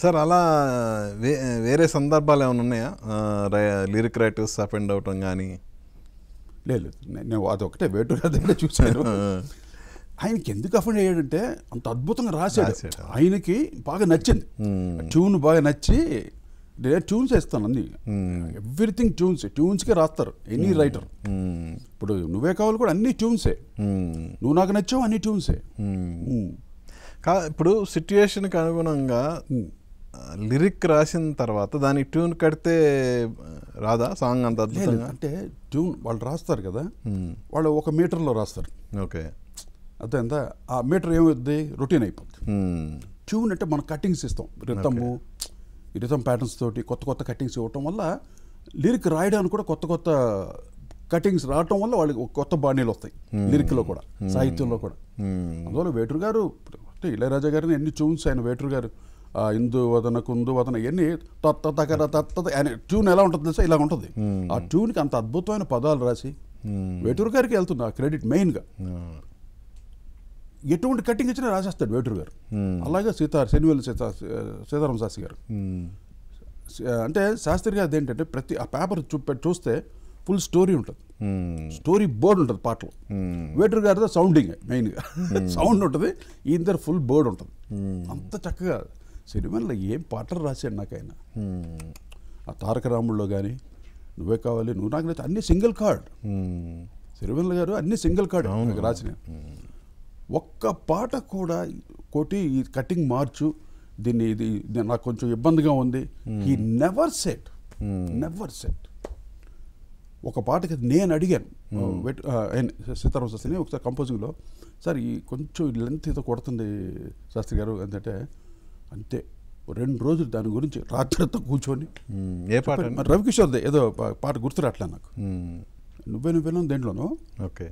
Sir అలా వేరే సందర్భాలు ఏమైనా ఉన్నాయా లిరిక్ రైటర్స్ అపెండ్ అవటం కానీ? లేదు, నేను అదొకటే వేటూరు గారి చూశాను. ఆయనకి ఎందుకు అఫెండ్ అయ్యాడంటే అంత అద్భుతంగా రాశాడు. ఆయనకి బాగా నచ్చింది, ట్యూన్ బాగా నచ్చి నేను ట్యూన్స్ వేస్తాను అన్ని, ఎవ్రీథింగ్ ట్యూన్స్కే రాస్తారు ఎనీ రైటర్. ఇప్పుడు నువ్వే కావాలి కూడా అన్ని ట్యూన్సే, నువ్వు నాకు నచ్చావు అన్ని ట్యూన్సే. ఇప్పుడు సిట్యుయేషన్కి అనుగుణంగా లిరిక్ రాసిన తర్వాత దానికి ట్యూన్ కడితే రాదా సాంగ్ అంత అద్భుతంగా? అంటే ట్యూన్ వాళ్ళు రాస్తారు కదా, వాళ్ళు 1 మీటర్లో రాస్తారు. ఓకే, అర్థమైందా? ఆ మీటర్ ఏమవుద్ది, రొటీన్ అయిపోద్ది. ట్యూన్ అంటే మనం కట్టింగ్స్ ఇస్తాం, రిథమ్ ప్యాటర్న్స్ తోటి కొత్త కట్టింగ్స్ ఇవ్వటం వల్ల లిరిక్ రాయడానికి కూడా కొత్త కటింగ్స్ రావటం వల్ల వాళ్ళకి కొత్త బాణీలు వస్తాయి లిరిక్లో కూడా, సాహిత్యంలో కూడా. అందువల్ల వేటూరు గారు అంటే ఇళయరాజా గారిని ఎన్ని ట్యూన్స్ ఆయన వేటూరు గారు ఇందు వదన కుందు వదన ఇవన్నీ తగ్గర ఆయన ట్యూన్ ఎలా ఉంటుంది తెలుసా, ఇలా ఉంటుంది. ఆ ట్యూన్కి అంత అద్భుతమైన పదాలు రాసి వేటూరు గారికి వెళ్తుంది ఆ క్రెడిట్ మెయిన్గా. ఎటువంటి కటింగ్ ఇచ్చినా రాసేస్తాడు వేటూరు గారు. అలాగే శనివేలు సీతారామ శాస్త్రి గారు అంటే శాస్త్రి గారు ఏంటంటే ప్రతి ఆ పేపర్ చూస్తే ఫుల్ స్టోరీ ఉంటుంది, స్టోరీ బోర్డ్ ఉంటుంది పాటలు. వేటూరు గారితో సౌండింగ్ మెయిన్గా సౌండ్ ఉంటుంది, ఈయన దగ్గర ఫుల్ బోర్డ్ ఉంటుంది. అంత చక్కగా సినిమాలో ఏం పాటలు రాశాడు నాకు ఆయన. ఆ తారక రాముల్లో కానీ నువ్వే కావాలి నువ్వు నాకు నచ్చి అన్ని సింగిల్ కార్డ్. సిరివెన్నెల గారు అన్ని సింగిల్ కార్డ్ రాసిన. ఒక్క పాట కూడా కోటి ఈ కటింగ్ మార్చు దీన్ని ఇది నాకు కొంచెం ఇబ్బందిగా ఉంది, హీ నెవర్ సెట్. ఒక పాటకి నేను అడిగాను సీతారామ శాస్త్రిని ఒకసారి కంపోజింగ్లో, సార్ ఈ కొంచెం లెంత్ ఏదో కొడుతుంది శాస్త్రి గారు అంటే, అంతే 2 రోజులు దాని గురించి రాత్రితో కూర్చొని ఏ పాట రవికిషోర్దే ఏదో పాట గుర్తురాట్లే నాకు, నువ్వేలో దేంట్లోనో ఓకే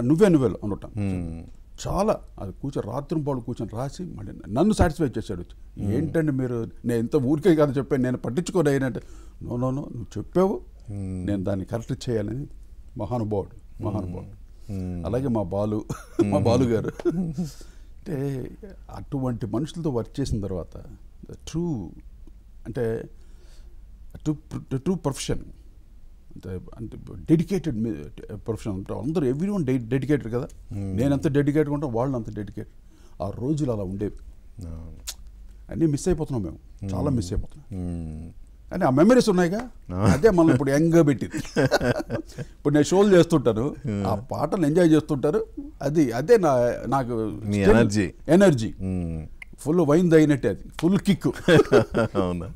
నువ్వేలో అనుకుంటాను. చాలా అది రాత్రి పాడు కూర్చొని రాసి మళ్ళీ నన్ను సాటిస్ఫై చేశాడు. ఏంటండి మీరు, నేను ఎంత ఊరికే కాదు చెప్పాను, నేను పట్టించుకోని అయినంటే నో నువ్వు చెప్పావు, నేను దాన్ని కరెక్ట్ చేయాలని. మహానుభావుడు. అలాగే మా బాలు గారు అంటే అటువంటి మనుషులతో వర్క్ చేసిన తర్వాత ట్రూ ప్రొఫెషన్ అంటే డెడికేటెడ్ ప్రొఫెషన్ అంటే అందరూ ఎవ్రీవన్ డెడికేటెడ్ కదా. నేను అంత డెడికేటెడ్ ఉంటాను, వాళ్ళు అంత డెడికేటెడ్. ఆ రోజులు అలా ఉండేవి. అన్నీ మిస్ అయిపోతున్నాం మేము, చాలా మిస్ అయిపోతున్నాం. అని ఆ మెమరీస్ ఉన్నాయిగా, అదే మనం ఇప్పుడు యంగ్గా పెట్టింది. ఇప్పుడు నేను షోలు చేస్తుంటాను, ఆ పాటలు ఎంజాయ్ చేస్తుంటారు, అదే నాకు ఎనర్జీ ఫుల్ వైన్ అయినట్టే, అది ఫుల్ కిక్. అవునా?